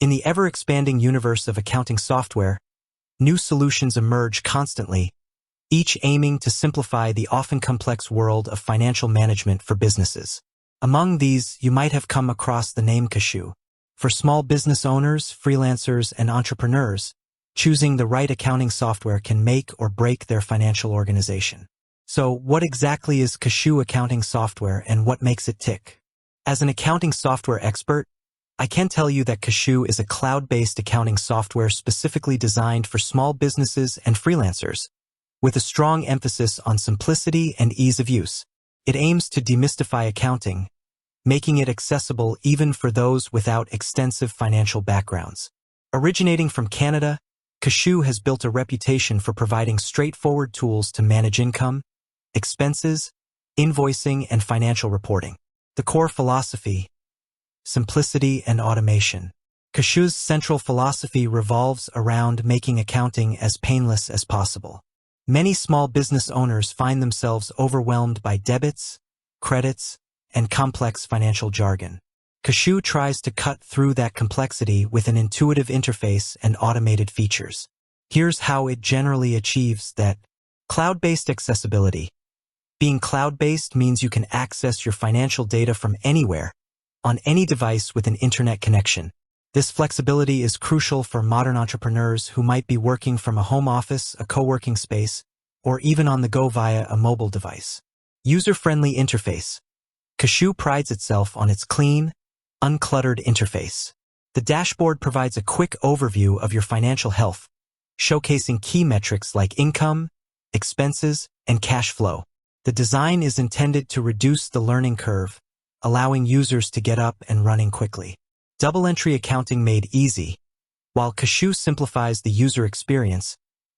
In the ever-expanding universe of accounting software, new solutions emerge constantly, each aiming to simplify the often complex world of financial management for businesses. Among these, you might have come across the name Kashoo. For small business owners, freelancers, and entrepreneurs, choosing the right accounting software can make or break their financial organization. So, what exactly is Kashoo accounting software and what makes it tick? As an accounting software expert, I can tell you that Kashoo is a cloud-based accounting software specifically designed for small businesses and freelancers, with a strong emphasis on simplicity and ease of use. It aims to demystify accounting, making it accessible even for those without extensive financial backgrounds. Originating from Canada, Kashoo has built a reputation for providing straightforward tools to manage income, expenses, invoicing, and financial reporting. The core philosophy: simplicity and automation. Kashoo's central philosophy revolves around making accounting as painless as possible. Many small business owners find themselves overwhelmed by debits, credits, and complex financial jargon. Kashoo tries to cut through that complexity with an intuitive interface and automated features. Here's how it generally achieves that: cloud-based accessibility. Being cloud-based means you can access your financial data from anywhere, on any device with an internet connection. This flexibility is crucial for modern entrepreneurs who might be working from a home office, a co-working space, or even on the go via a mobile device. User-friendly interface. Kashoo prides itself on its clean, uncluttered interface. The dashboard provides a quick overview of your financial health, showcasing key metrics like income, expenses, and cash flow. The design is intended to reduce the learning curve, allowing users to get up and running quickly. Double-entry accounting made easy. While Kashoo simplifies the user experience,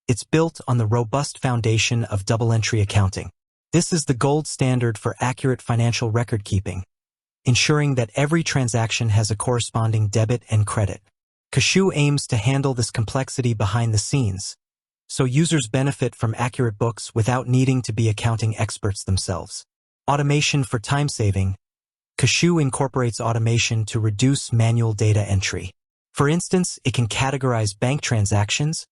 it's built on the robust foundation of double-entry accounting. This is the gold standard for accurate financial record-keeping, ensuring that every transaction has a corresponding debit and credit. Kashoo aims to handle this complexity behind the scenes, so users benefit from accurate books without needing to be accounting experts themselves. Automation for time-saving. Kashoo incorporates automation to reduce manual data entry. For instance, it can categorize bank transactions,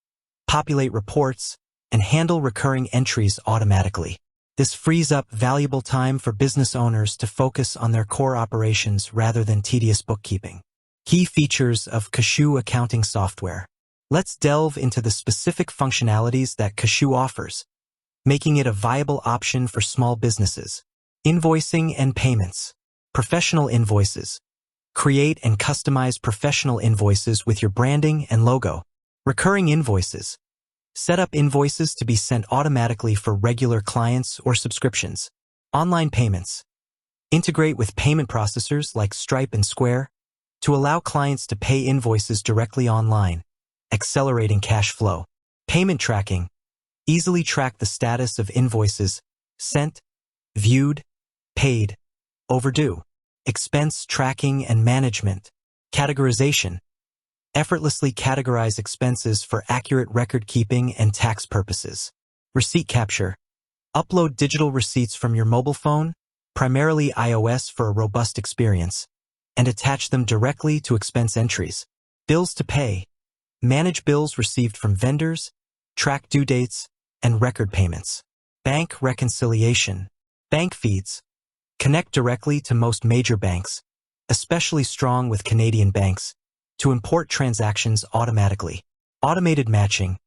populate reports, and handle recurring entries automatically. This frees up valuable time for business owners to focus on their core operations rather than tedious bookkeeping. Key features of Kashoo accounting software. Let's delve into the specific functionalities that Kashoo offers, making it a viable option for small businesses. Invoicing and payments. Professional invoices. Create and customize professional invoices with your branding and logo. Recurring invoices. Set up invoices to be sent automatically for regular clients or subscriptions. Online payments. Integrate with payment processors like Stripe and Square to allow clients to pay invoices directly online, accelerating cash flow. Payment tracking. Easily track the status of invoices sent, viewed, paid, overdue. Expense tracking and management. Categorization. Effortlessly categorize expenses for accurate record-keeping and tax purposes. Receipt capture. Upload digital receipts from your mobile phone, primarily iOS for a robust experience, and attach them directly to expense entries. Bills to pay. Manage bills received from vendors, track due dates, and record payments. Bank reconciliation. Bank feeds. Connect directly to most major banks, especially strong with Canadian banks, to import transactions automatically. Automated matching.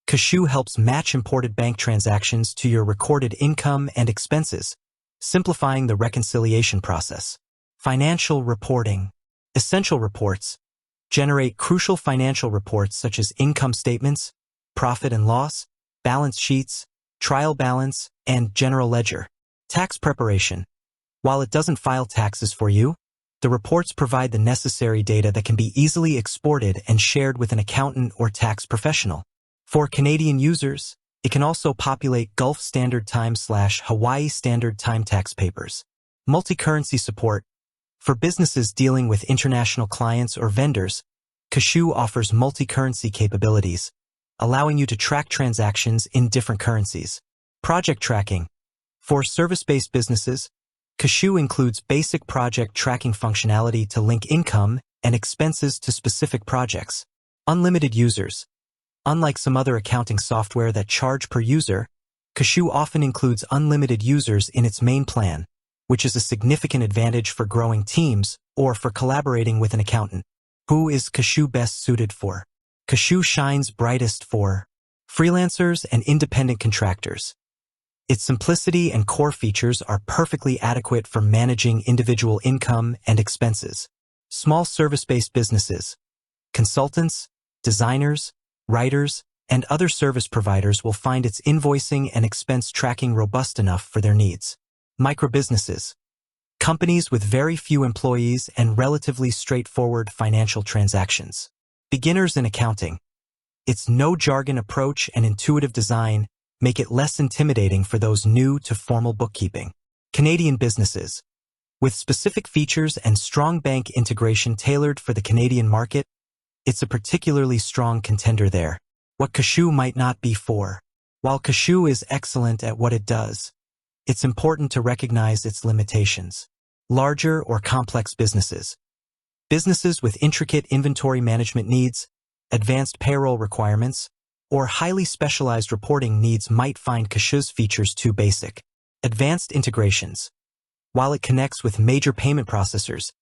Kashoo helps match imported bank transactions to your recorded income and expenses, simplifying the reconciliation process. Financial reporting. Essential reports. Generate crucial financial reports such as income statements, profit and loss, balance sheets, trial balance, and general ledger. Tax preparation. While it doesn't file taxes for you, the reports provide the necessary data that can be easily exported and shared with an accountant or tax professional. For Canadian users, it can also populate Gulf Standard Time/Hawaii Standard Time tax papers. Multi-currency support. For businesses dealing with international clients or vendors, Kashoo offers multi-currency capabilities, allowing you to track transactions in different currencies. Project tracking. For service-based businesses, Kashoo includes basic project tracking functionality to link income, and expenses to specific projects. Unlimited users. Unlike some other accounting software that charge per user, Kashoo often includes unlimited users in its main plan, which is a significant advantage for growing teams or for collaborating with an accountant. Who is Kashoo best suited for? Kashoo shines brightest for freelancers and independent contractors. Its simplicity and core features are perfectly adequate for managing individual income and expenses. Small service-based businesses, consultants, designers, writers, and other service providers will find its invoicing and expense tracking robust enough for their needs. Microbusinesses, companies with very few employees and relatively straightforward financial transactions. Beginners in accounting. Its no-jargon approach and intuitive design make it less intimidating for those new to formal bookkeeping. Canadian businesses. With specific features and strong bank integration tailored for the Canadian market, it's a particularly strong contender there. What Kashoo might not be for. While Kashoo is excellent at what it does, it's important to recognize its limitations. Larger or complex businesses. Businesses with intricate inventory management needs, advanced payroll requirements, or highly specialized reporting needs might find Kashoo's features too basic. Advanced integrations. While it connects with major payment processors,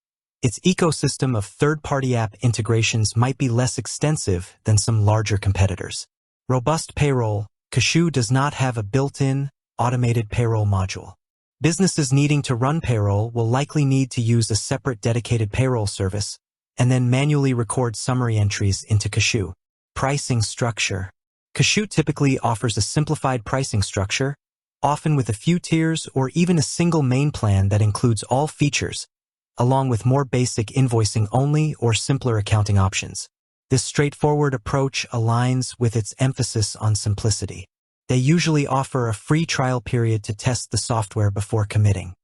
its ecosystem of third-party app integrations might be less extensive than some larger competitors. Robust payroll. Kashoo does not have a built-in, automated payroll module. Businesses needing to run payroll will likely need to use a separate dedicated payroll service and then manually record summary entries into Kashoo. Pricing structure. Kashoo typically offers a simplified pricing structure, often with a few tiers or even a single main plan that includes all features, along with more basic invoicing only or simpler accounting options. This straightforward approach aligns with its emphasis on simplicity. They usually offer a free trial period to test the software before committing.